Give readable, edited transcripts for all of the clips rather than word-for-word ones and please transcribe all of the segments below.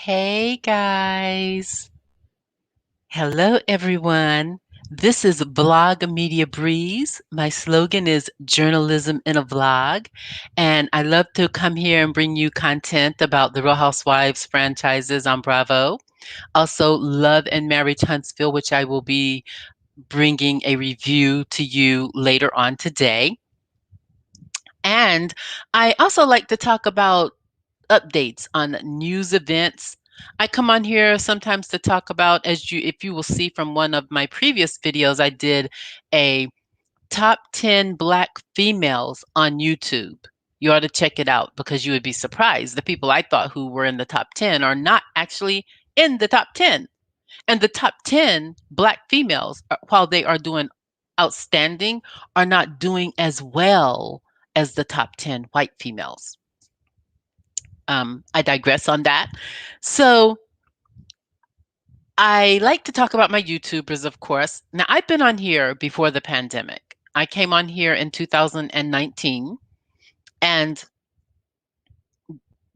Hey guys. Hello everyone. This is Blog Media Breeze. My slogan is journalism in a vlog. And I love to come here and bring you content about the Real Housewives franchises on Bravo. Also, Love and Marriage Huntsville, which I will be bringing a review to you later on today. And I also like to talk about updates on news events. I come on here sometimes to talk about, if you will see from one of my previous videos, I did a top 10 Black females on YouTube. You ought to check it out because you would be surprised. The people I thought who were in the top 10 are not actually in the top 10. And the top 10 Black females, while they are doing outstanding, are not doing as well as the top 10 white females. I digress on that. So I like to talk about my YouTubers, of course. Now, I've been on here before the pandemic. I came on here in 2019. And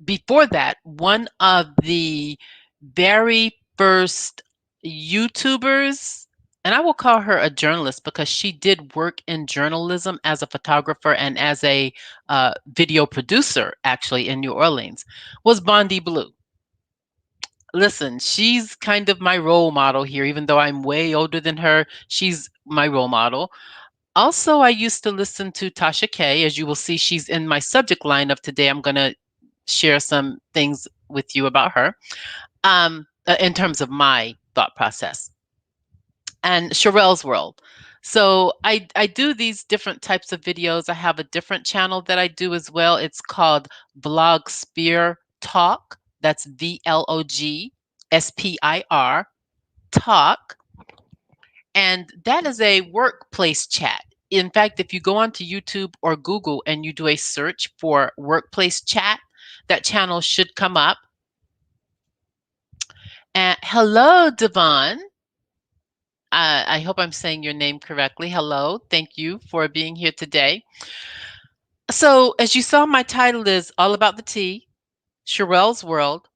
before that, one of the very first YouTubers, and I will call her a journalist because she did work in journalism as a photographer and as a video producer, actually, in New Orleans, was Bondi Blue. Listen, she's kind of my role model here, even though I'm way older than her. She's my role model. Also, I used to listen to Tasha K. As you will see, she's in my subject line of today. I'm going to share some things with you about her in terms of my thought process. And Sharrell's World. So I do these different types of videos. I have a different channel that I do as well. It's called Vlog Spear Talk. That's VLOGSPIR Talk. And that is a workplace chat. In fact, if you go onto YouTube or Google and you do a search for workplace chat, that channel should come up. And hello, Devon. I hope I'm saying your name correctly. Hello. Thank you for being here today. So, as you saw, my title is all about the tea, Sharrell's World,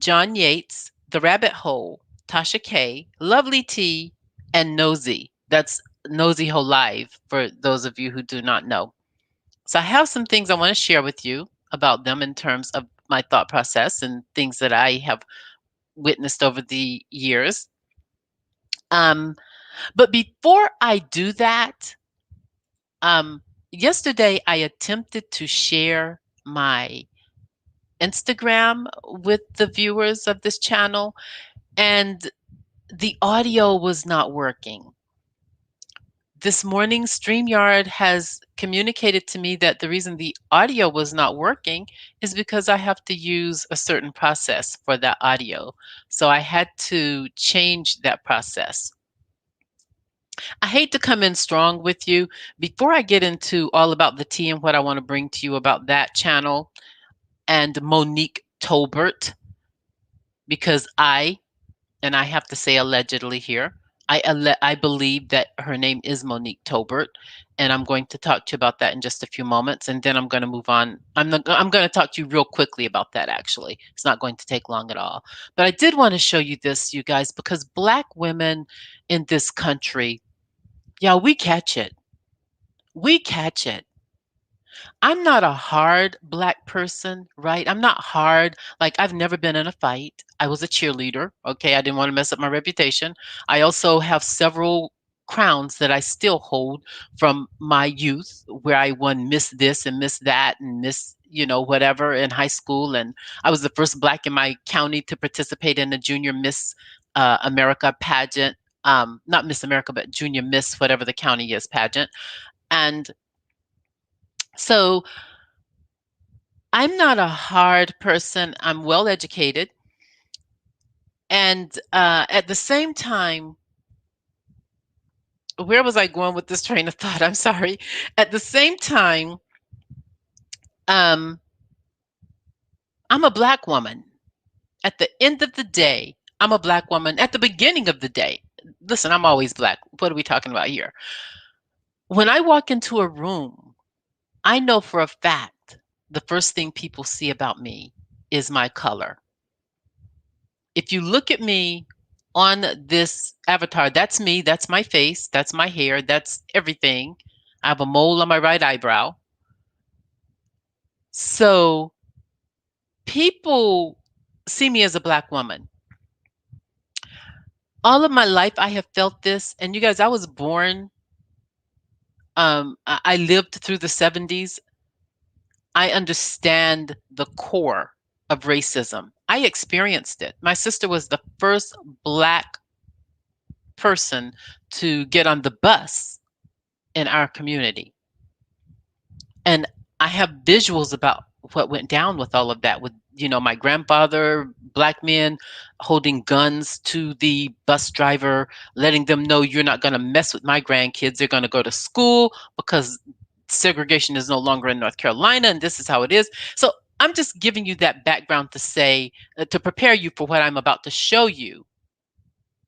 John Yates, The Rabbit Hole, Tasha K, Lovely Tea, and Nosy. That's Nosy Ho Live for those of you who do not know. So I have some things I want to share with you about them in terms of my thought process and things that I have witnessed over the years. But before I do that, yesterday I attempted to share my Instagram with the viewers of this channel, and the audio was not working. This morning, StreamYard has communicated to me that the reason the audio was not working is because I have to use a certain process for that audio. So I had to change that process. I hate to come in strong with you. Before I get into all about the tea and what I want to bring to you about that channel and Monique Tolbert, because and I have to say allegedly here, I believe that her name is Monique Tolbert, and I'm going to talk to you about that in just a few moments, and then I'm going to move on. I'm going to talk to you real quickly about that, actually. It's not going to take long at all. But I did want to show you this, you guys, because Black women in this country, yeah, we catch it. We catch it. I'm not a hard Black person, right? I'm not hard. Like, I've never been in a fight. I was a cheerleader. Okay. I didn't want to mess up my reputation. I also have several crowns that I still hold from my youth where I won Miss this and Miss that and Miss, whatever in high school. And I was the first Black in my county to participate in the Junior Miss America pageant. Not Miss America, but Junior Miss, whatever the county is, pageant. And so I'm not a hard person. I'm well educated. And at the same time, where was I going with this train of thought? I'm sorry. At the same time, um, I'm a Black woman. At the end of the day, I'm a Black woman. At the beginning of the day, listen, I'm always Black. What are we talking about here? When I walk into a room, I know for a fact the first thing people see about me is my color. If you look at me on this avatar, that's me, that's my face, that's my hair, that's everything. I have a mole on my right eyebrow. So people see me as a Black woman. All of my life, I have felt this. And you guys, I was born, I lived through the 70s. I understand the core of racism. I experienced it. My sister was the first Black person to get on the bus in our community. And I have visuals about what went down with all of that, with, my grandfather, Black men holding guns to the bus driver, letting them know, you're not going to mess with my grandkids. They're going to go to school because segregation is no longer in North Carolina, and this is how it is. So I'm just giving you that background to say, to prepare you for what I'm about to show you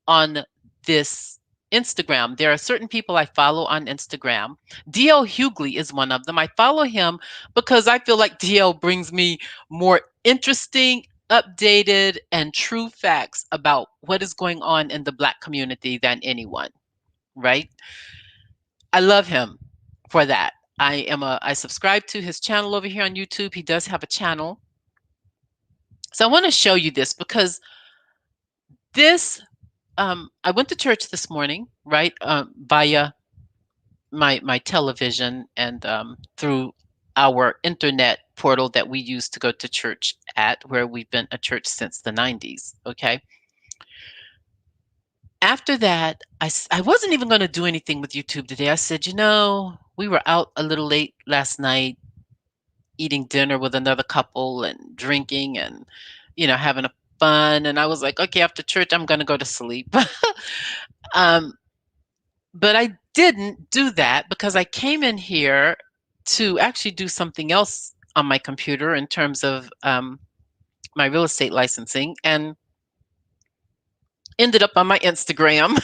on this Instagram. There are certain people I follow on Instagram. DL Hughley is one of them. I follow him because I feel like DL brings me more interesting, updated, and true facts about what is going on in the Black community than anyone, right? I love him for that. I subscribe to his channel over here on YouTube. He does have a channel. So I want to show you this because this I went to church this morning, right, via my television and through our internet portal that we use to go to church at, where we've been a church since the 90s. Okay. After that, I wasn't even going to do anything with YouTube today. I said, we were out a little late last night eating dinner with another couple and drinking and, having a fun. And I was like, okay, after church, I'm going to go to sleep. um, But I didn't do that because I came in here to actually do something else on my computer in terms of my real estate licensing, and ended up on my Instagram.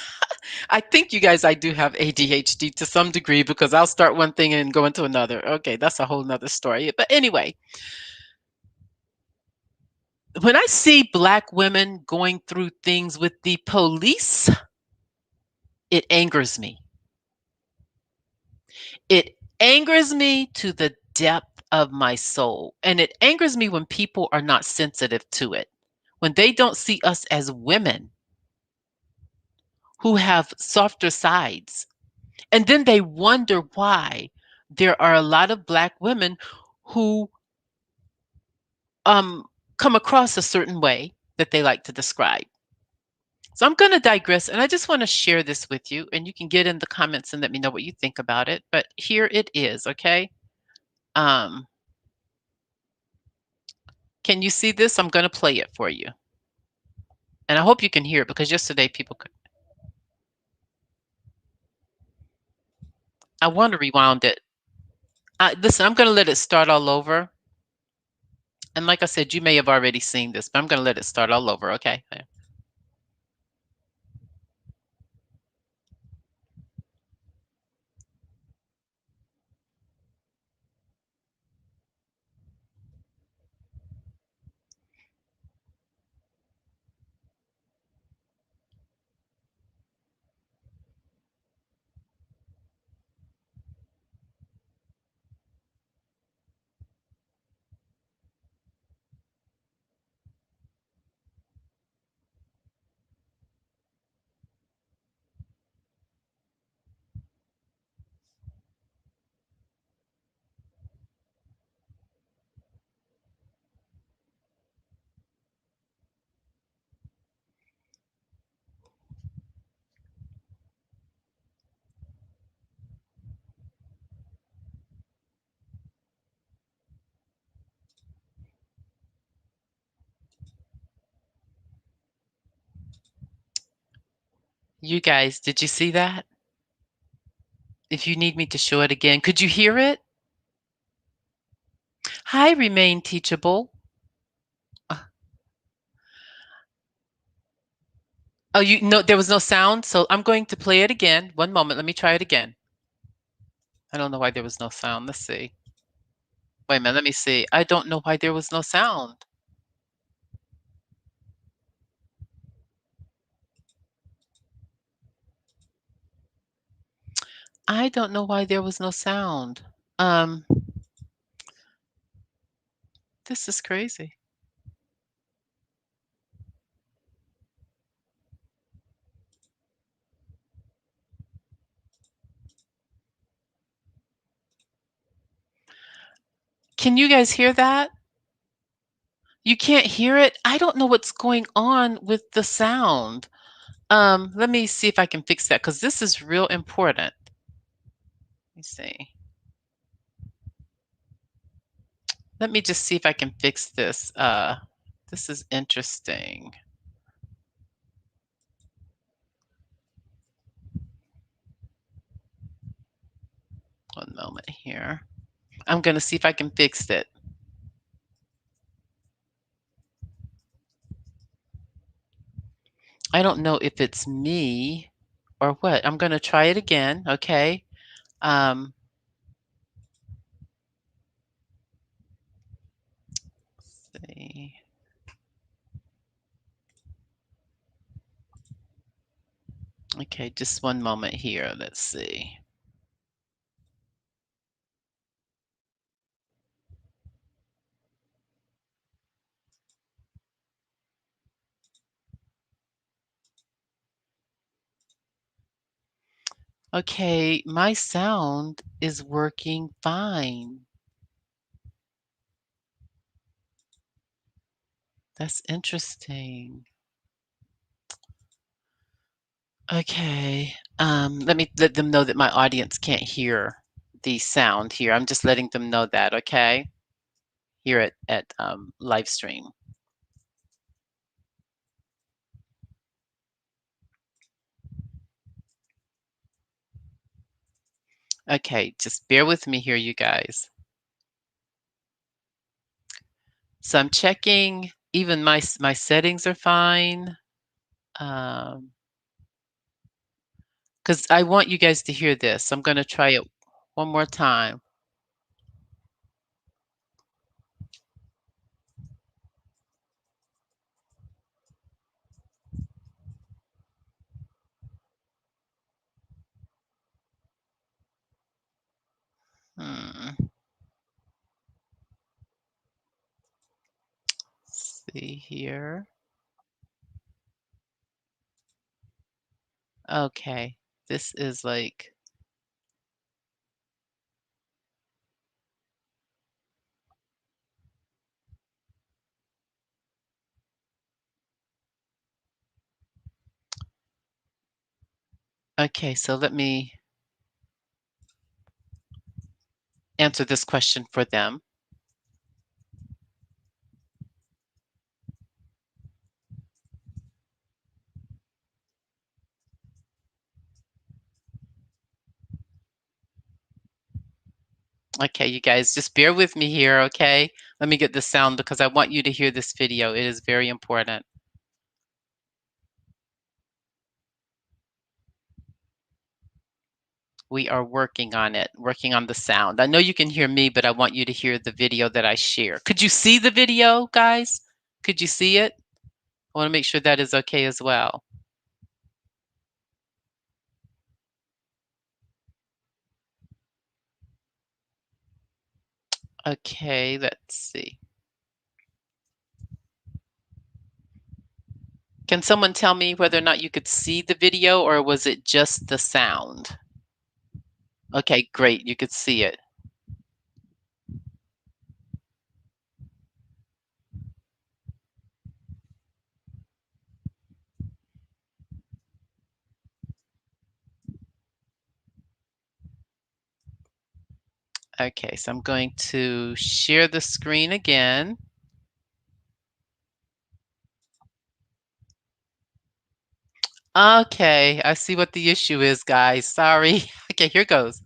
I think, you guys, I do have ADHD to some degree because I'll start one thing and go into another. Okay, that's a whole nother story. But anyway, when I see Black women going through things with the police, it angers me. It angers me to the depth of my soul. And it angers me when people are not sensitive to it, when they don't see us as women who have softer sides. And then they wonder why there are a lot of Black women who um, come across a certain way that they like to describe. So I'm going to digress, and I just want to share this with you, and you can get in the comments and let me know what you think about it. But here it is, okay? Um, Can you see this? I'm going to play it for you. And I hope you can hear it because yesterday people could. I want to rewound it. Listen, I'm going to let it start all over. And like I said, you may have already seen this, but I'm going to let it start all over, okay? You guys, did you see that? If you need me to show it again, could you hear it? Hi, Remain Teachable. Uh, Oh, you know, there was no sound, so I'm going to play it again. One moment, let me try it again. I don't know why there was no sound. Let's see. Wait a minute, let me see. I don't know why there was no sound. I don't know why there was no sound. Um, this is crazy. Can you guys hear that? You can't hear it? I don't know what's going on with the sound. Let me see if I can fix that because this is real important. Let me see. Let me just see if I can fix this. This is interesting. One moment here. I'm going to see if I can fix it. I don't know if it's me or what. I'm going to try it again. Okay. Um, let's see. Okay, just one moment here. Let's see. Okay, my sound is working fine. That's interesting. Okay. Let me let them know that my audience can't hear the sound here. I'm just letting them know that, okay? Here at live stream. Okay, just bear with me here, you guys. So I'm checking, even my settings are fine. Because I want you guys to hear this. I'm going to try it one more time. Hmm. See here. Okay, this is like, okay, so let me answer this question for them. Okay, you guys, just bear with me here, okay? Let me get the sound because I want you to hear this video. It is very important. We are working on it, working on the sound. I know you can hear me, but I want you to hear the video that I share. Could you see the video, guys? Could you see it? I want to make sure that is okay as well. Okay, let's see. Can someone tell me whether or not you could see the video or was it just the sound? Okay, great. You could see it. Okay, so I'm going to share the screen again. Okay, I see what the issue is, guys. Sorry. Okay, here goes.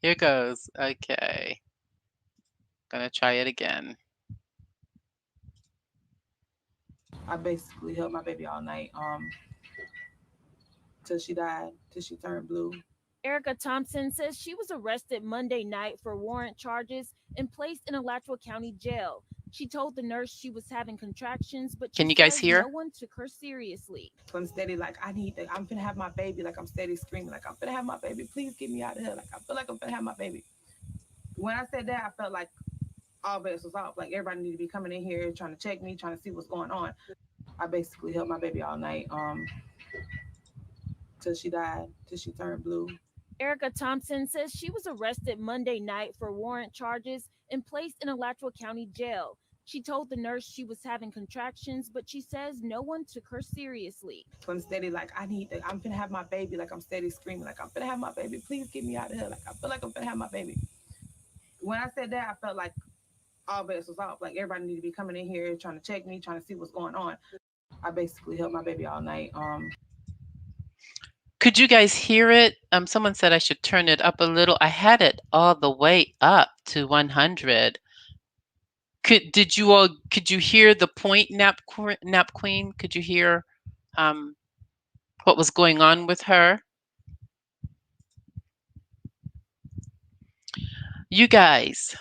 Here goes. Okay. Gonna try it again. I basically held my baby all night, till she died, till she turned blue. Erica Thompson says she was arrested Monday night for warrant charges and placed in Alachua County Jail. She told the nurse she was having contractions, but she Can you guys says no hear? one took her seriously. I'm steady like I'm finna have my baby. Like I'm steady screaming like I'm finna have my baby. Please get me out of here. Like I feel like I'm finna have my baby. When I said that, I felt like all bets was off. Like everybody need to be coming in here trying to check me, trying to see what's going on. I basically held my baby all night, till she died, till she turned blue. Erica Thompson says she was arrested Monday night for warrant charges and placed in Alachua County Jail. She told the nurse she was having contractions, but she says no one took her seriously. So I'm steady like I'm finna have my baby. Like I'm steady screaming like I'm finna have my baby. Please get me out of here. Like I feel like I'm finna have my baby. When I said that, I felt like all bets was off. Like everybody need to be coming in here trying to check me, trying to see what's going on. I basically held my baby all night. Could you guys hear it? Someone said I should turn it up a little. I had it all the way up to 100. Could you hear the point, nap queen? Could you hear um, what was going on with her? You guys,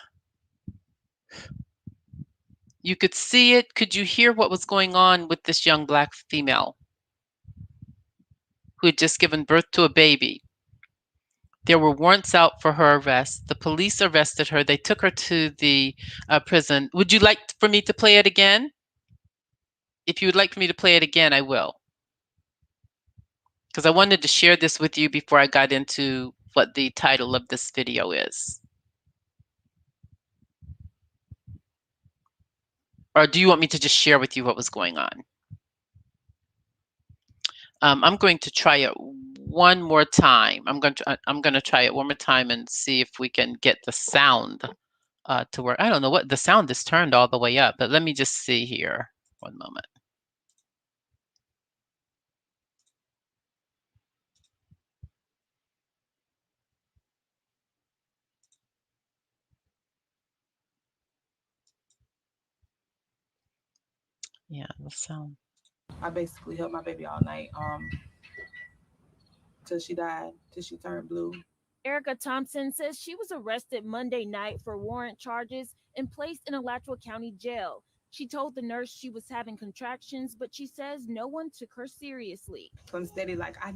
you could see it. Could you hear what was going on with this young black female who had just given birth to a baby? There were warrants out for her arrest. The police arrested her. They took her to the prison. Would you like for me to play it again? If you would like for me to play it again, I will. Because I wanted to share this with you before I got into what the title of this video is. Or do you want me to just share with you what was going on? I'm going to try it one more time. I'm going to try it one more time and see if we can get the sound to work. I don't know what the sound is turned all the way up, but let me just see here. One moment. Yeah, the sound. I basically held my baby all night, till she died, till she turned blue. Erica Thompson says she was arrested Monday night for warrant charges and placed in Alachua County Jail. She told the nurse she was having contractions, but she says no one took her seriously. So I'm steady like I'm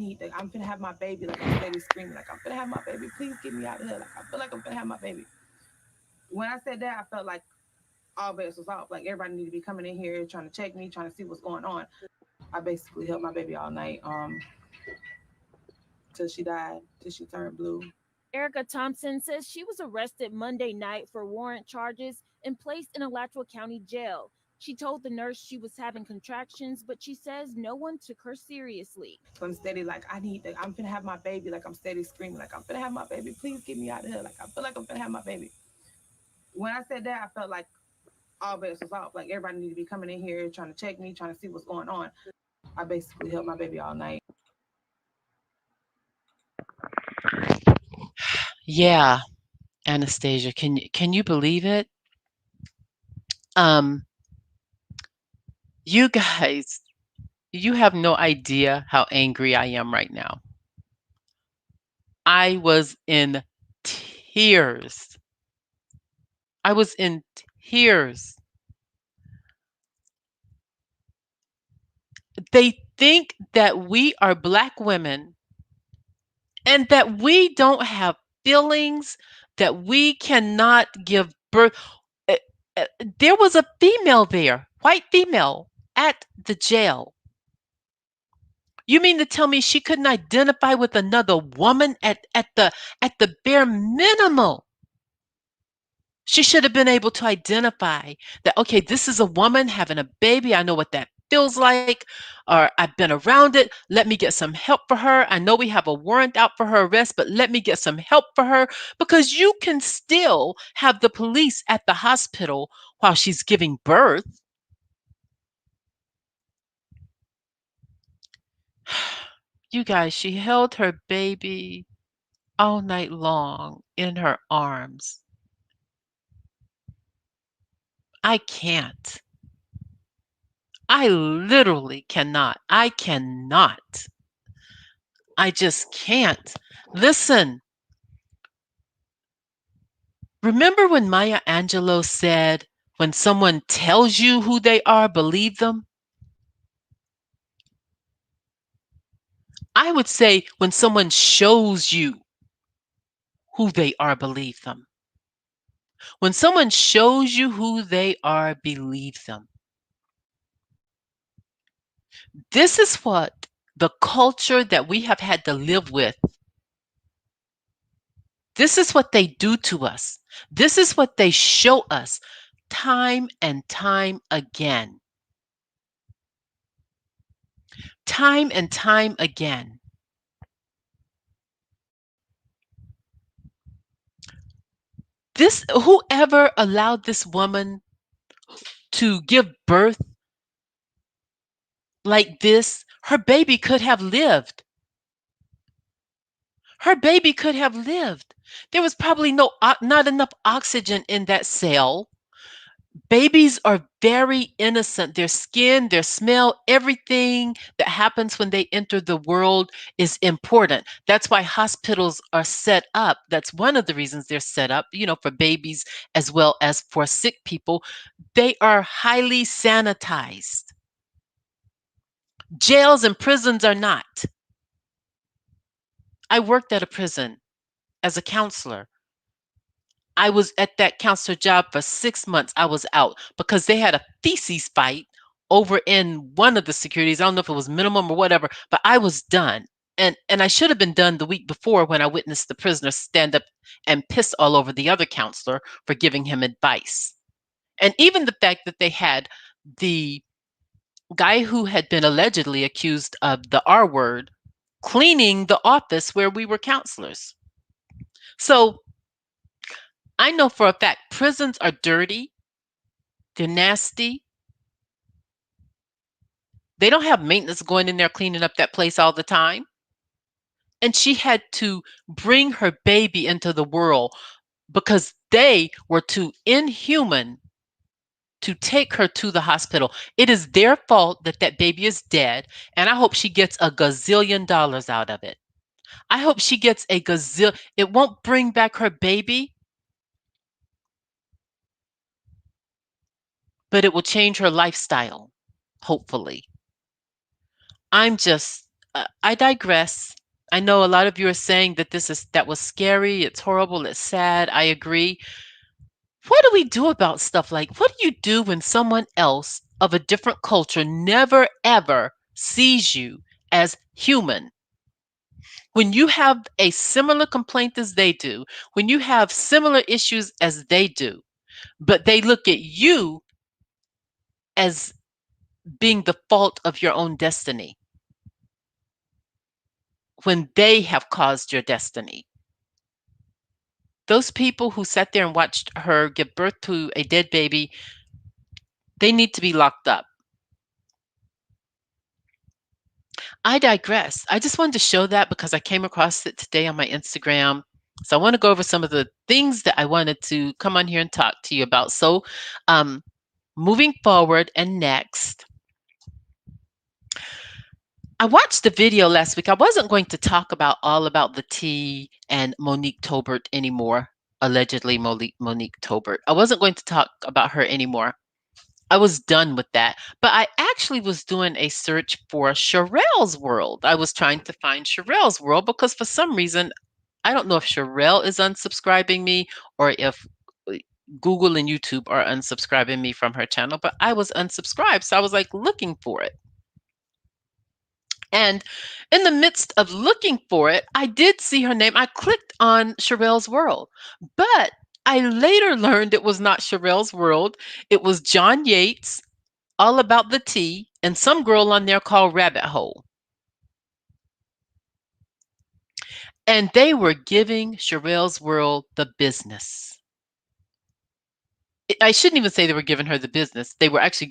finna have my baby. Like I'm steady screaming like I'm finna have my baby. Please get me out of here. Like I feel like I'm finna have my baby. When I said that, I felt like all bets was off. Like everybody need to be coming in here trying to check me, trying to see what's going on. I basically held my baby all night, till she died, till she turned blue. Erica Thompson says she was arrested Monday night for warrant charges and placed in Alachua County Jail. She told the nurse she was having contractions, but she says no one took her seriously. So I'm steady like I'm finna have my baby. Like I'm steady screaming like I'm finna have my baby. Please get me out of here. Like I feel like I'm finna have my baby. When I said that, I felt like all bets was off. Like everybody need to be coming in here trying to check me, trying to see what's going on. I basically held my baby all night. Yeah, Anastasia, can you believe it? Um, you guys, you have no idea how angry I am right now. I was in tears. I was in tears. They think that we are Black women and that we don't have feelings, that we cannot give birth. Uh, uh, There was a female there, white female, at the jail. You mean to tell me she couldn't identify with another woman at the bare minimum? She should have been able to identify that, okay, this is a woman having a baby. I know what that feels like, or I've been around it. Let me get some help for her. I know we have a warrant out for her arrest, but let me get some help for her, because you can still have the police at the hospital while she's giving birth. You guys, she held her baby all night long in her arms. I can't. I literally cannot. I cannot. I just can't. Listen, remember when Maya Angelou said, When someone tells you who they are, believe them. I would say when someone shows you who they are, believe them. When someone shows you who they are, believe them. This is what the culture that we have had to live with. This is what they do to us. This is what they show us time and time again. Time and time again. This whoever allowed this woman to give birth like this, her baby could have lived. Her baby could have lived. There was probably not enough oxygen in that cell. Babies are very innocent. Their skin, their smell, everything that happens when they enter the world is important. That's why hospitals are set up. That's one of the reasons they're set up, for babies as well as for sick people. They are highly sanitized. Jails and prisons are not. I worked at a prison as a counselor. I was at that counselor job for 6 months. I was out because they had a feces fight over in one of the securities. I don't know if it was minimum or whatever, but I was done. And I should have been done the week before when I witnessed the prisoner stand up and piss all over the other counselor for giving him advice. And even the fact that they had the guy who had been allegedly accused of the R word cleaning the office where we were counselors. So I know for a fact prisons are dirty, they're nasty. They don't have maintenance going in there cleaning up that place all the time. And she had to bring her baby into the world because they were too inhuman to take her to the hospital. It is their fault that that baby is dead. And I hope she gets a gazillion dollars out of it. I hope she gets a gazillion. It won't bring back her baby, but it will change her lifestyle, hopefully. I digress. I know a lot of you are saying that that was scary, it's horrible, it's sad. I agree. What do we do about stuff like what do you do when someone else of a different culture never ever sees you as human? When you have a similar complaint as they do, when you have similar issues as they do, but they look at you as being the fault of your own destiny when they have caused your destiny. Those people who sat there and watched her give birth to a dead baby, they need to be locked up. I digress. I just wanted to show that because I came across it today on my Instagram. So I want to go over some of the things that I wanted to come on here and talk to you about. So um, moving forward and next, I watched the video last week. I wasn't going to talk about all about the tea and Monique Tolbert anymore, allegedly Monique Tolbert. I wasn't going to talk about her anymore. I was done with that. But I actually was doing a search for Sharrell's World. I was trying to find Sharrell's World because for some reason, I don't know if Sharrelle is unsubscribing me or if Google and YouTube are unsubscribing me from her channel, but I was unsubscribed. So I was like looking for it. And in the midst of looking for it, I did see her name. I clicked on Sharrell's World, but I later learned it was not Sharrell's World. It was John Yates, All About the Tea, and some girl on there called Rabbit Hole. And they were giving Sharrell's World the business. I shouldn't even say they were giving her the business. They were actually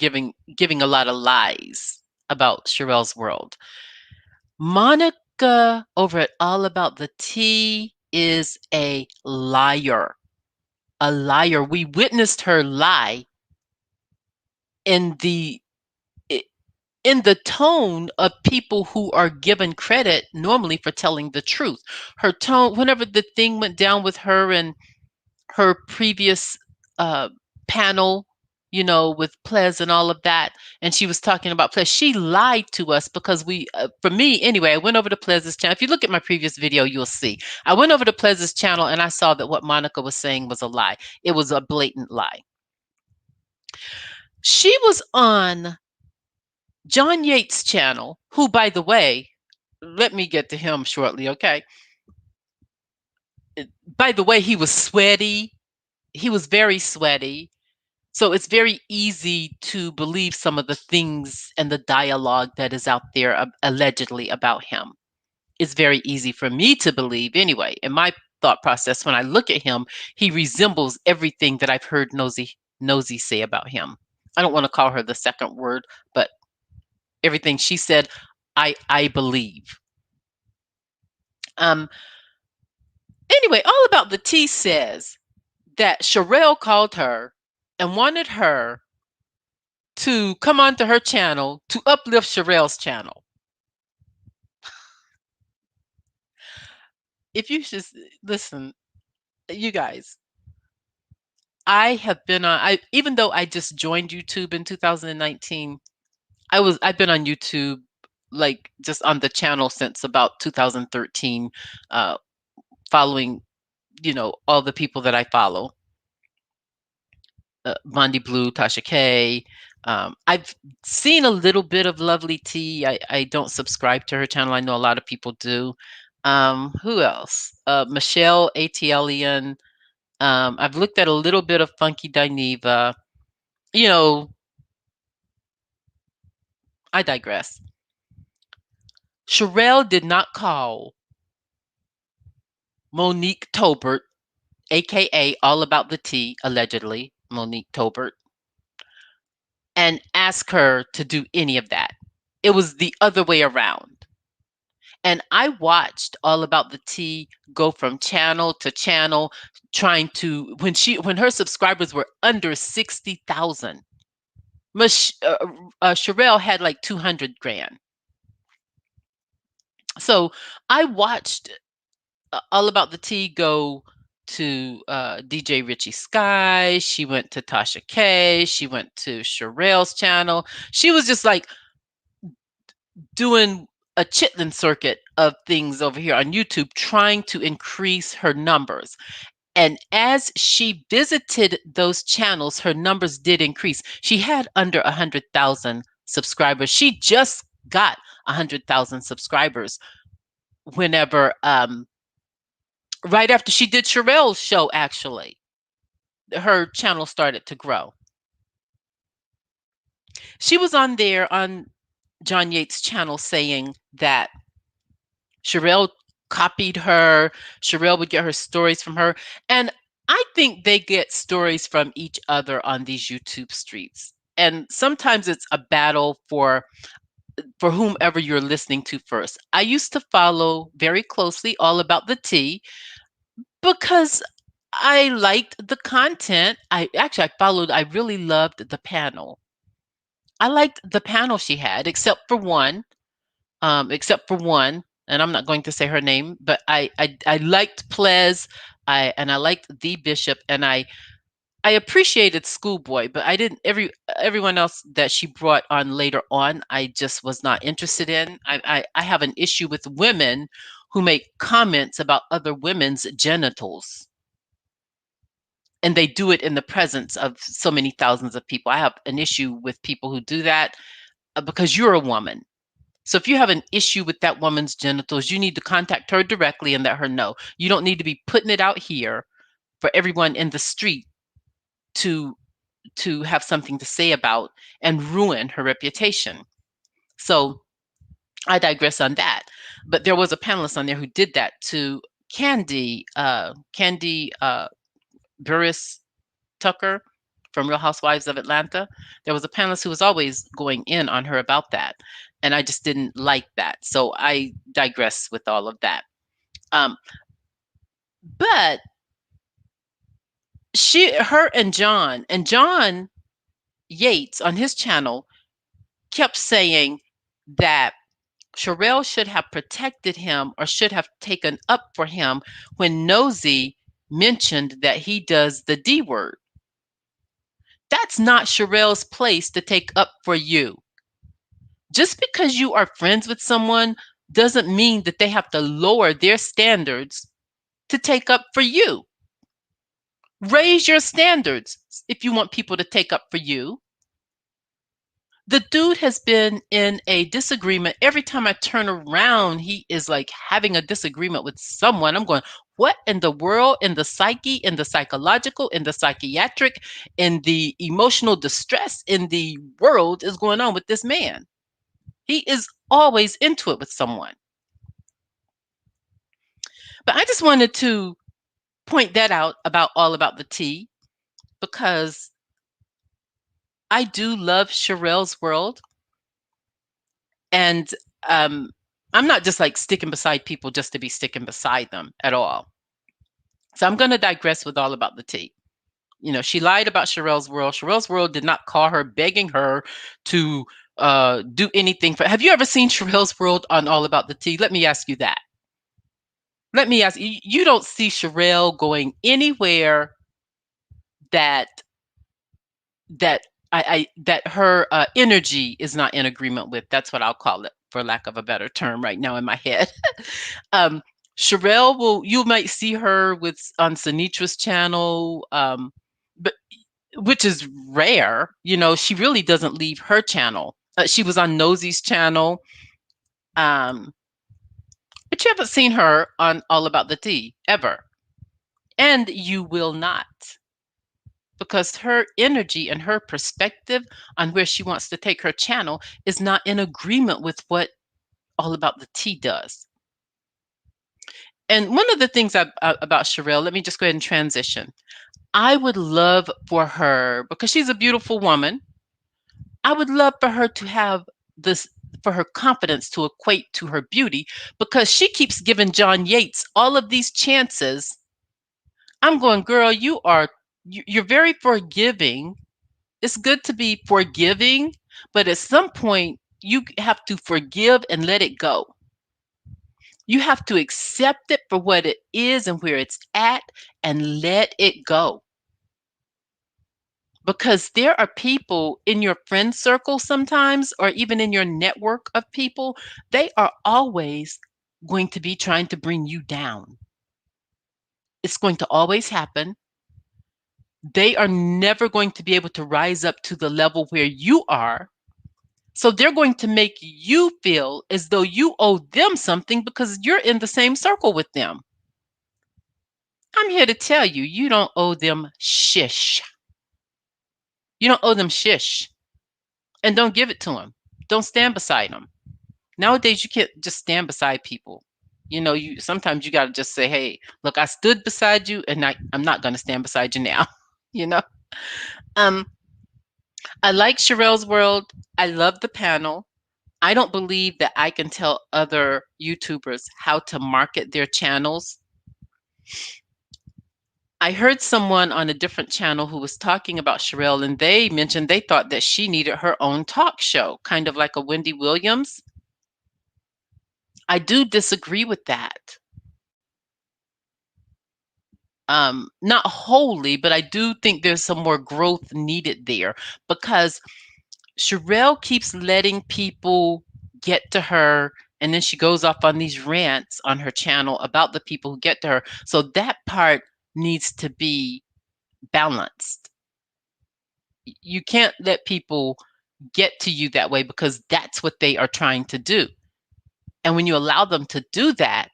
giving a lot of lies about Sharrell's World. Monica over at All About the Tea is a liar. A liar. We witnessed her lie in the tone of people who are given credit normally for telling the truth. Her tone, whenever the thing went down with her and her previous panel with Ples and all of that. And she was talking about Ples. She lied to us because for me anyway, I went over to Ples's channel. If you look at my previous video, you'll see. I went over to Ples's channel and I saw that what Monica was saying was a lie. It was a blatant lie. She was on John Yates' channel, who, by the way, let me get to him shortly, okay? By the way, he was sweaty. He was very sweaty. So it's very easy to believe some of the things and the dialogue that is out there allegedly about him. It's very easy for me to believe anyway. In my thought process, when I look at him, he resembles everything that I've heard Nosy say about him. I don't want to call her the second word, but everything she said, I believe. Um, anyway, All About the Tea says that Sharrelle called her and wanted her to come onto her channel to uplift Sharrelle's channel. If you should listen, you guys, I have been on, even though I just joined YouTube in 2019, I've been on YouTube like just on the channel since about 2013, following, all the people that I follow. Bondi Blue, Tasha K. I've seen a little bit of Lovely Tea. I don't subscribe to her channel. I know a lot of people do. Who else? Michelle Atlian. I've looked at a little bit of Funky Dineva. You know, I digress. Sharrelle did not call Monique Tolbert, aka All About the Tea, allegedly Monique Tolbert, and ask her to do any of that. It was the other way around. And I watched All About the Tea go from channel to channel, trying to when her subscribers were under 60,000. Sharrelle had like 200 grand. So I watched All About the Tea go to DJ Richie Sky. She went to Tasha K. She went to Sharrelle's channel. She was just like doing a chitlin circuit of things over here on YouTube, trying to increase her numbers. And as she visited those channels, her numbers did increase. She had under 100,000 subscribers. She just got 100,000 subscribers whenever, right after she did Sharrell's show, actually, her channel started to grow. She was on there on John Yates' channel saying that Sharrelle copied her. Sharrelle would get her stories from her. And I think they get stories from each other on these YouTube streets. And sometimes it's a battle for whomever you're listening to first. I used to follow very closely All About the Tea because I liked the content. I really loved the panel. I liked the panel she had, except for one, and I'm not going to say her name, but I liked Ples, and I liked the Bishop, and I appreciated Schoolboy, but I didn't everyone else that she brought on later on, I just was not interested in. I have an issue with women who make comments about other women's genitals. And they do it in the presence of so many thousands of people. I have an issue with people who do that because you're a woman. So if you have an issue with that woman's genitals, you need to contact her directly and let her know. You don't need to be putting it out here for everyone in the street to have something to say about and ruin her reputation. So I digress on that. But there was a panelist on there who did that to Candy Burris Tucker from Real Housewives of Atlanta. There was a panelist who was always going in on her about that. And I just didn't like that. So I digress with all of that. But her and John Yates on his channel kept saying that Sharrelle should have protected him or should have taken up for him when Nosy mentioned that he does the D word. That's not Sharrell's place to take up for you. Just because you are friends with someone doesn't mean that they have to lower their standards to take up for you. Raise your standards if you want people to take up for you. The dude has been in a disagreement. Every time I turn around, he is like having a disagreement with someone. I'm going, what in the world, in the psyche, in the psychological, in the psychiatric, in the emotional distress, in the world is going on with this man? He is always into it with someone. But I just wanted to point that out about all about the tea, because I do love Sharrell's world. And um, I'm not just like sticking beside people just to be sticking beside them at all. So I'm going to digress with all about the tea. She lied about Sharrell's world. Sharrell's world did not call her, begging her to do anything for. Have you ever seen Sharrell's world on All About the Tea? Let me ask you that. Let me ask you. You don't see Sharrelle going anywhere that that that her energy is not in agreement with. That's what I'll call it, for lack of a better term, right now in my head. um, Sharrelle you might see her with on Sanitra's channel, but which is rare. She really doesn't leave her channel. She was on Nosy's channel, um, but you haven't seen her on All About the Tea ever, and you will not, because her energy and her perspective on where she wants to take her channel is not in agreement with what All About the Tea does. And one of the things about Sharrelle, let me just go ahead and transition. I would love for her, because she's a beautiful woman, I would love for her to have this, for her confidence to equate to her beauty, because she keeps giving John Yates all of these chances. I'm going, girl, you're very forgiving. It's good to be forgiving, but at some point you have to forgive and let it go. You have to accept it for what it is and where it's at and let it go. Because there are people in your friend circle sometimes, or even in your network of people, they are always going to be trying to bring you down. It's going to always happen. They are never going to be able to rise up to the level where you are. So they're going to make you feel as though you owe them something because you're in the same circle with them. I'm here to tell you, you don't owe them shish. You don't owe them shish. And don't give it to them. Don't stand beside them. Nowadays, you can't just stand beside people. You sometimes you got to just say, hey, look, I stood beside you and I'm not going to stand beside you now. you know? Um, I like Sharrelle's world. I love the panel. I don't believe that I can tell other YouTubers how to market their channels. I heard someone on a different channel who was talking about Sharrelle, and they mentioned they thought that she needed her own talk show, kind of like a Wendy Williams. I do disagree with that. Not wholly, but I do think there's some more growth needed there, because Sharrelle keeps letting people get to her, and then she goes off on these rants on her channel about the people who get to her. So that part needs to be balanced. You can't let people get to you that way, because that's what they are trying to do. And when you allow them to do that,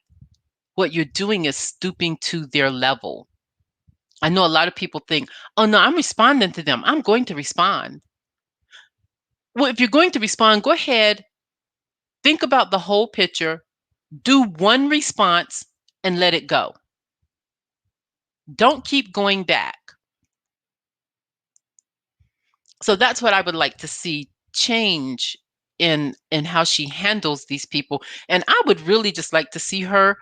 what you're doing is stooping to their level. I know a lot of people think, oh no, I'm responding to them. I'm going to respond. Well, if you're going to respond, go ahead, think about the whole picture, do one response and let it go. Don't keep going back. So that's what I would like to see change in how she handles these people. And I would really just like to see her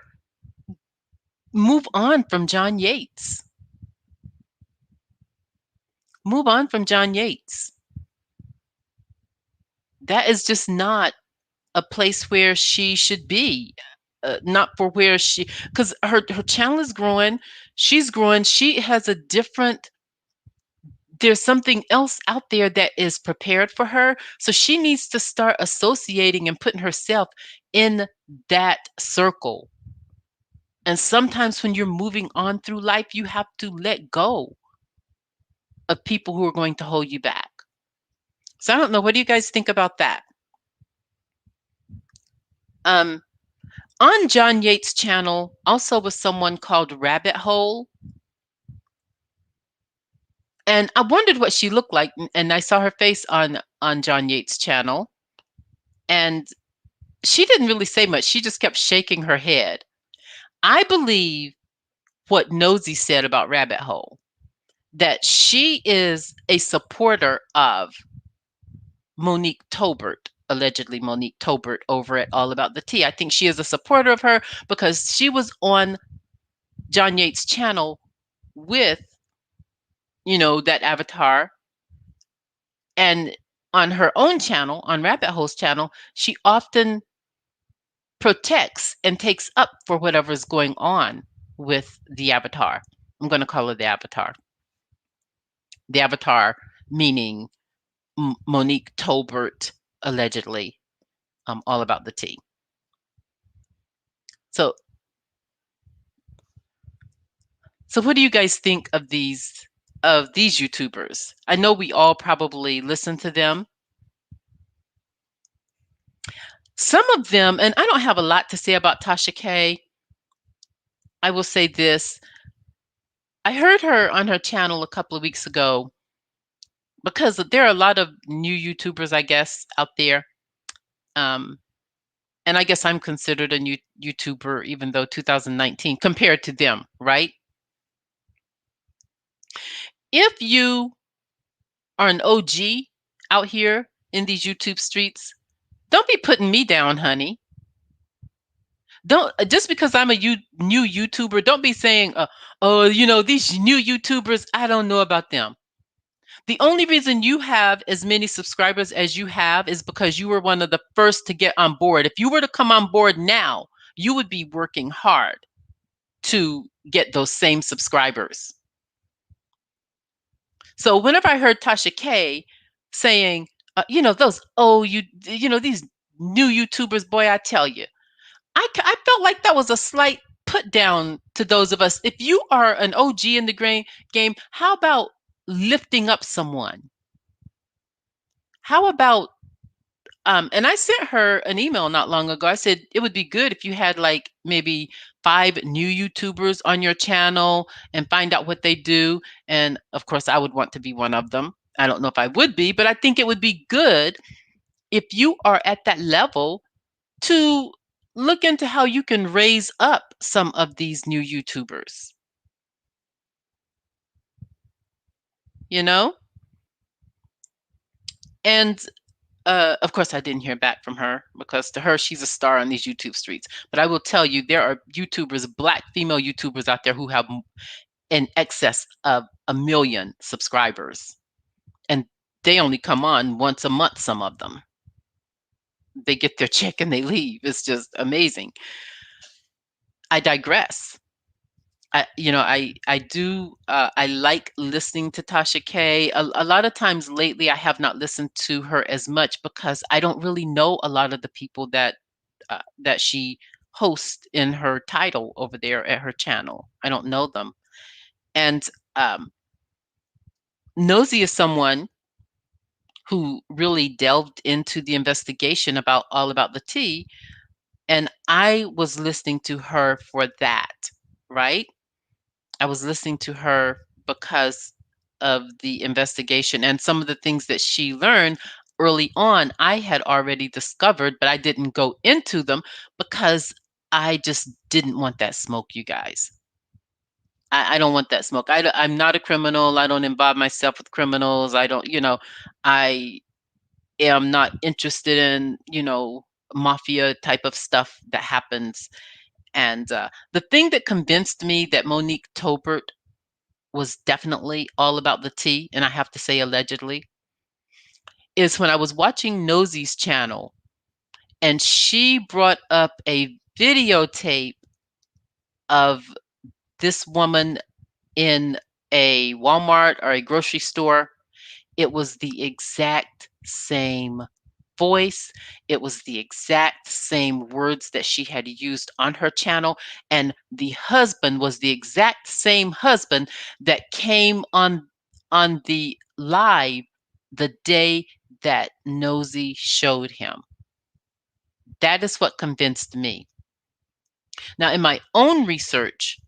move on from John Yates. Move on from John Yates. That is just not a place where she should be. Not for where she, because her channel is growing. She's growing. She has a different there's something else out there that is prepared for her. So she needs to start associating and putting herself in that circle. And sometimes when you're moving on through life, you have to let go of people who are going to hold you back. So I don't know. What do you guys think about that? Um, on John Yates' channel, also was someone called Rabbit Hole. And I wondered what she looked like. And I saw her face on John Yates' channel. And she didn't really say much. She just kept shaking her head. I believe what Nosy said about Rabbit Hole, that she is a supporter of Monique Tolbert, allegedly Monique Tolbert over at All About the Tea. I think she is a supporter of her because she was on John Yates' channel with, that avatar. And on her own channel, on Rabbit Hole's channel, she often protects and takes up for whatever is going on with the avatar. I'm going to call her the avatar. The avatar meaning Monique Tolbert, allegedly, All About the Tea. So, so what do you guys think of these YouTubers? I know we all probably listen to them. Some of them, and I don't have a lot to say about Tasha K. I will say this. I heard her on her channel a couple of weeks ago because there are a lot of new YouTubers, I guess, out there. Um, and I guess I'm considered a new YouTuber, even though 2019 compared to them, right? If you are an OG out here in these YouTube streets, don't be putting me down, honey. Don't just because I'm a new YouTuber, don't be saying, "Oh, these new YouTubers, I don't know about them." The only reason you have as many subscribers as you have is because you were one of the first to get on board. If you were to come on board now, you would be working hard to get those same subscribers. So whenever I heard Tasha K saying, those these new YouTubers, boy, I tell you, I felt like that was a slight put down to those of us. If you are an OG in the game, how about lifting up someone? How about and I sent her an email not long ago. I said it would be good if you had like maybe 5 new YouTubers on your channel and find out what they do. And of course, I would want to be one of them. I don't know if I would be, but I think it would be good if you are at that level to look into how you can raise up some of these new YouTubers. You know? And of course, I didn't hear back from her because to her, she's a star on these YouTube streets. But I will tell you, there are YouTubers, Black female YouTubers out there who have in excess of 1 million subscribers. And they only come on once a month, some of them. They get their check and they leave. It's just amazing. I digress. I like listening to Tasha K. A lot of times lately, I have not listened to her as much because I don't really know a lot of the people that she hosts in her title over there at her channel. I don't know them. And um, Nosy is someone who really delved into the investigation about All About the Tea, and I was listening to her for that, right? I was listening to her because of the investigation and some of the things that she learned early on. I had already discovered, but I didn't go into them because I just didn't want that smoke, you guys. I don't want that smoke. I'm not a criminal. I don't involve myself with criminals. I don't, I am not interested in, mafia type of stuff that happens. And the thing that convinced me that Monique Tolbert was definitely all about the tea, and I have to say allegedly, is when I was watching Nosy's channel and she brought up a videotape of this woman in a Walmart or a grocery store, it was the exact same voice. It was the exact same words that she had used on her channel. And the husband was the exact same husband that came on the live the day that Nosy showed him. That is what convinced me. Now, in my own research,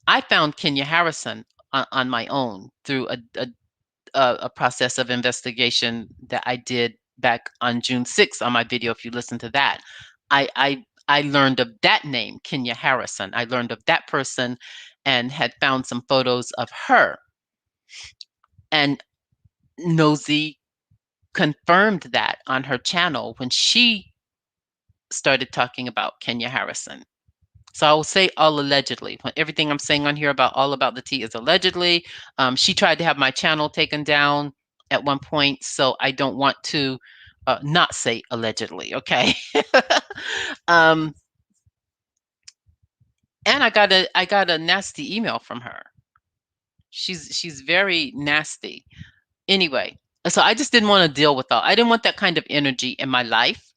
I found Kenya Harrison on my own through a process of investigation that I did back on June 6th on my video. If you listen to that, I learned of that name, Kenya Harrison. I learned of that person and had found some photos of her. And Nosy confirmed that on her channel when she started talking about Kenya Harrison. So I will say all allegedly. Everything I'm saying on here about all about the tea is allegedly. She tried to have my channel taken down at one point, so I don't want to not say allegedly. Okay. um, and I got a nasty email from her. She's very nasty. Anyway, so I just didn't want to deal with all. I didn't want that kind of energy in my life.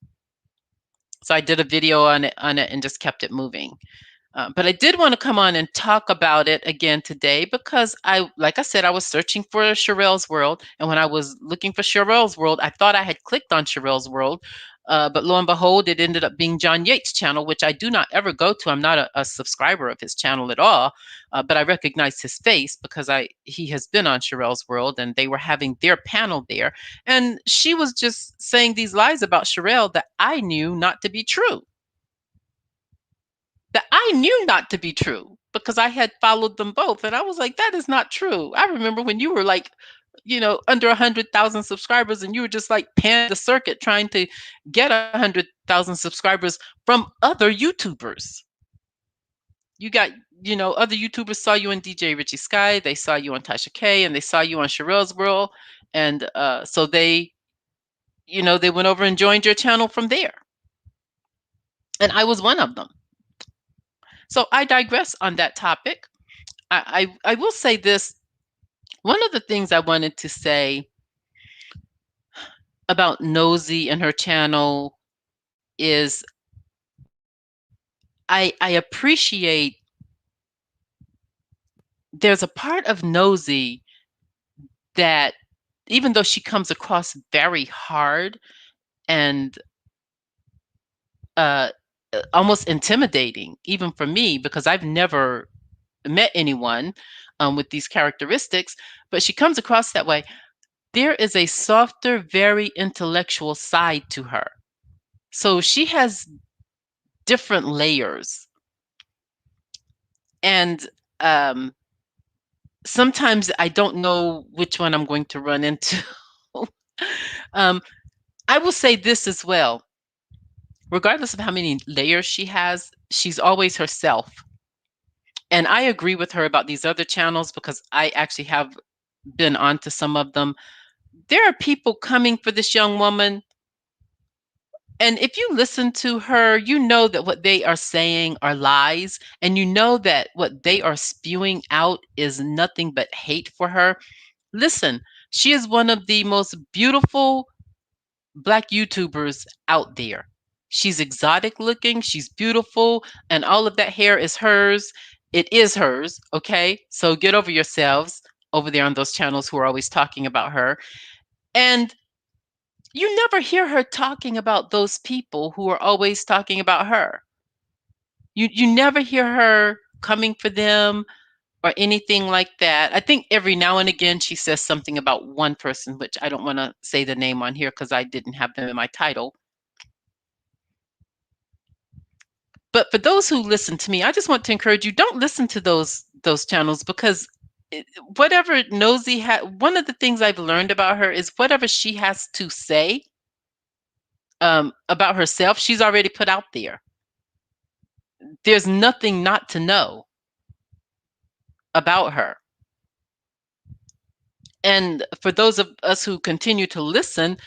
So I did a video on it and just kept it moving. But I did want to come on and talk about it again today because like I said, I was searching for Sharrell's World. And when I was looking for Sharrell's World, I thought I had clicked on Sharrell's World. But lo and behold, it ended up being John Yates' channel, which I do not ever go to. I'm not a subscriber of his channel at all. But I recognized his face because he has been on Sharrell's World and they were having their panel there. And she was just saying these lies about Sharrelle that I knew not to be true. That I knew not to be true because I had followed them both. And I was like, that is not true. I remember when you were like, under 100,000 subscribers and you were just like panning the circuit trying to get 100,000 subscribers from other YouTubers. You got, other YouTubers saw you on DJ Richie Sky, they saw you on Tasha K, and they saw you on Sharrell's World. And so they went over and joined your channel from there. And I was one of them. So I digress on that topic. I will say this. One of the things I wanted to say about Nosy and her channel is I appreciate there's a part of Nosy that even though she comes across very hard and uh, almost intimidating, even for me, because I've never met anyone with these characteristics, but she comes across that way. There is a softer, very intellectual side to her. So she has different layers. And sometimes I don't know which one I'm going to run into. I will say this as well. Regardless of how many layers she has, she's always herself. And I agree with her about these other channels because I actually have been onto some of them. There are people coming for this young woman. And if you listen to her, you know that what they are saying are lies. And you know that what they are spewing out is nothing but hate for her. Listen, she is one of the most beautiful Black YouTubers out there. She's exotic looking, she's beautiful, and all of that hair is hers. It is hers, okay? So get over yourselves over there on those channels who are always talking about her. And you never hear her talking about those people who are always talking about her. You never hear her coming for them or anything like that. I think every now and again she says something about one person, which I don't want to say the name on here because I didn't have them in my title. But for those who listen to me, I just want to encourage you, don't listen to those channels because whatever Nosy had, one of the things I've learned about her is whatever she has to say about herself, she's already put out there. There's nothing not to know about her. And for those of us who continue to listen,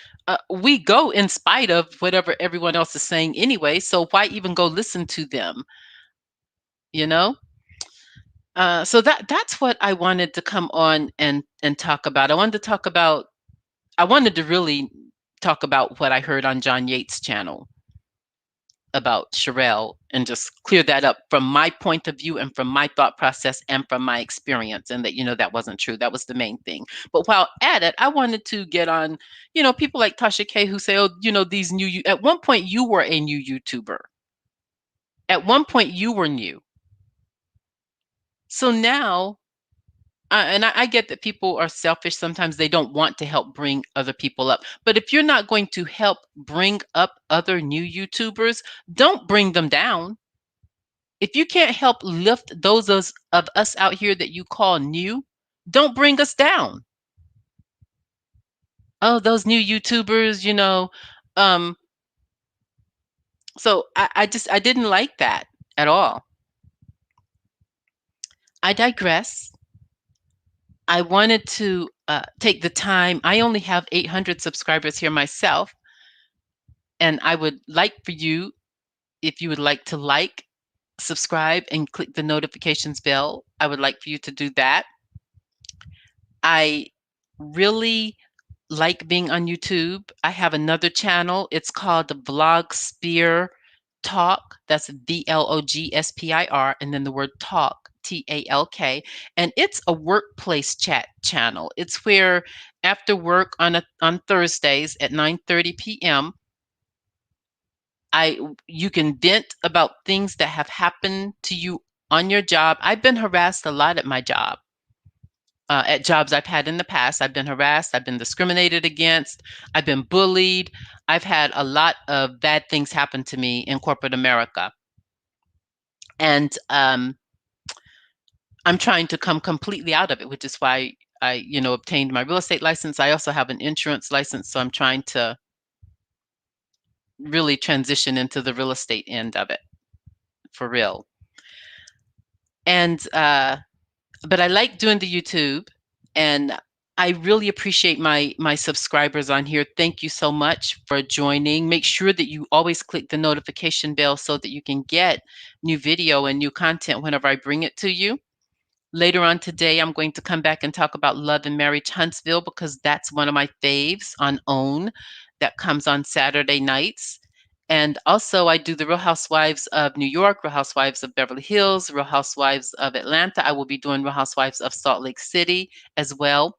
we go in spite of whatever everyone else is saying anyway. So why even go listen to them? You know? So that's what I wanted to come on and talk about. I wanted to really talk about what I heard on John Yates' channel about Sharrell and just clear that up from my point of view and from my thought process and from my experience, and that that wasn't true. That was the main thing. But while at it, I wanted to get on, people like Tasha K who say, oh, these at one point you were a new YouTuber. At one point you were new. So now, and I get that people are selfish. Sometimes they don't want to help bring other people up. But if you're not going to help bring up other new YouTubers, don't bring them down. If you can't help lift those of us out here that you call new, don't bring us down. Oh, those new YouTubers, Um, so I didn't like that at all. I digress. I wanted to take the time. I only have 800 subscribers here myself, and I would like for you, if you would like to subscribe, and click the notifications bell, I would like for you to do that. I really like being on YouTube. I have another channel. It's called the Vlogsphere Talk. That's VLOGSPIR, and then the word talk, TALK. And it's a workplace chat channel. It's where after work on Thursdays at 9:30 p.m., you can vent about things that have happened to you on your job. I've been harassed a lot at my job. At jobs I've had in the past, I've been harassed, I've been discriminated against, I've been bullied. I've had a lot of bad things happen to me in corporate America. And I'm trying to come completely out of it, which is why I, obtained my real estate license. I also have an insurance license, so I'm trying to really transition into the real estate end of it for real. And but I like doing the YouTube, and I really appreciate my subscribers on here. Thank you so much for joining. Make sure that you always click the notification bell so that you can get new video and new content whenever I bring it to you. Later on today, I'm going to come back and talk about Love and Marriage Huntsville, because that's one of my faves on OWN that comes on Saturday nights. And also, I do the Real Housewives of New York, Real Housewives of Beverly Hills, Real Housewives of Atlanta. I will be doing Real Housewives of Salt Lake City as well.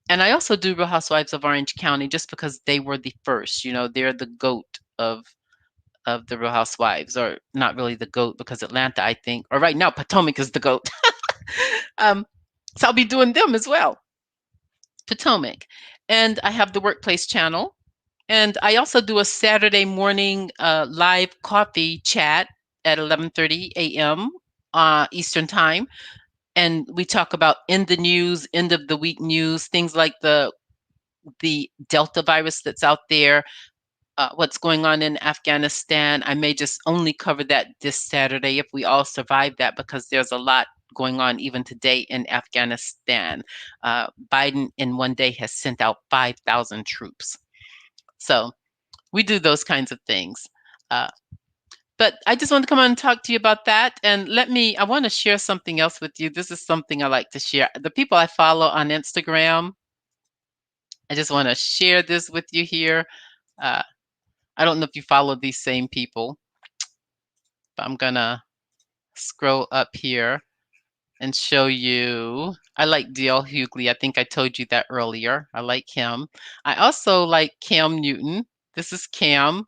And I also do Real Housewives of Orange County just because they were the first. They're the GOAT of the Real Housewives, or not really the GOAT, because Atlanta, I think, or right now, Potomac is the GOAT. um, so I'll be doing them as well, Potomac. And I have the Workplace channel. And I also do a Saturday morning live coffee chat at 11:30 a.m. Eastern Time. And we talk about in the news, end of the week news, things like the Delta virus that's out there, what's going on in Afghanistan. I may just only cover that this Saturday if we all survive that, because there's a lot going on even today in Afghanistan. Biden in one day has sent out 5,000 troops. So we do those kinds of things. Uh, but I just want to come on and talk to you about that. And I want to share something else with you. This is something I like to share. The people I follow on Instagram, I just want to share this with you here. Uh, I don't know if you follow these same people, but I'm going to scroll up here and show you. I like D.L. Hughley. I think I told you that earlier. I like him. I also like Cam Newton. This is Cam.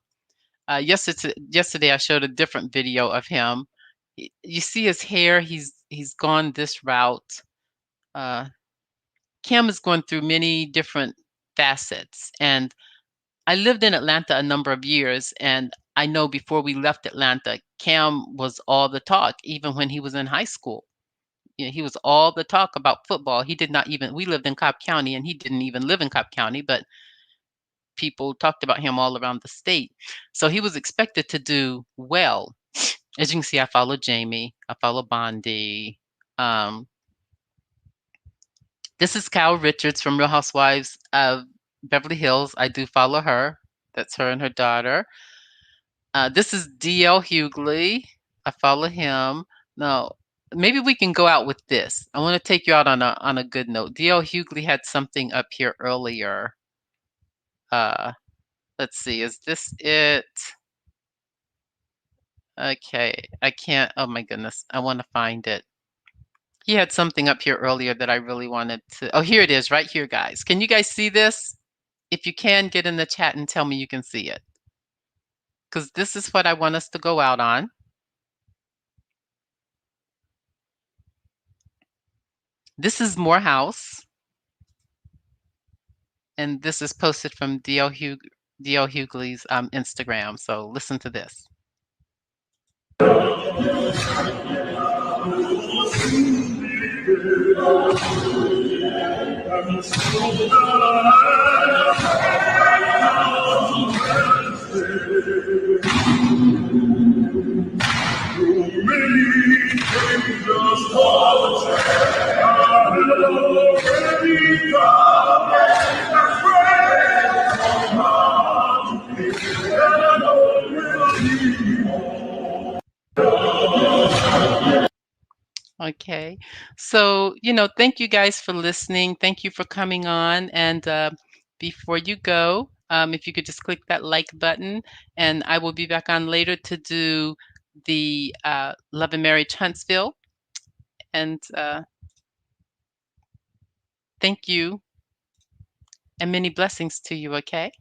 Yesterday I showed a different video of him. You see his hair. He's gone this route. Uh, Cam is going through many different facets, and I lived in Atlanta a number of years, and I know before we left Atlanta, Cam was all the talk, even when he was in high school. He was all the talk about football. He did not even, we lived in Cobb County, and he didn't even live in Cobb County, but people talked about him all around the state. So he was expected to do well. As you can see, I follow Jamie, I follow Bondi. Um, this is Kyle Richards from Real Housewives of Beverly Hills. I do follow her. That's her and her daughter. This is D.L. Hughley. I follow him. No, maybe we can go out with this. I want to take you out on a good note. D.L. Hughley had something up here earlier. Uh, let's see. Is this it? Okay, I can't. Oh my goodness, I want to find it. He had something up here earlier that I really wanted to. Oh, here it is, right here, guys. Can you guys see this? If you can, get in the chat and tell me you can see it, because this is what I want us to go out on. This is Morehouse, and this is posted from D.L. Hughley's Instagram. So listen to this. Okay. So, thank you guys for listening. Thank you for coming on. And before you go, if you could just click that like button, and I will be back on later to do the Love and Marriage Huntsville. And thank you, and many blessings to you, okay?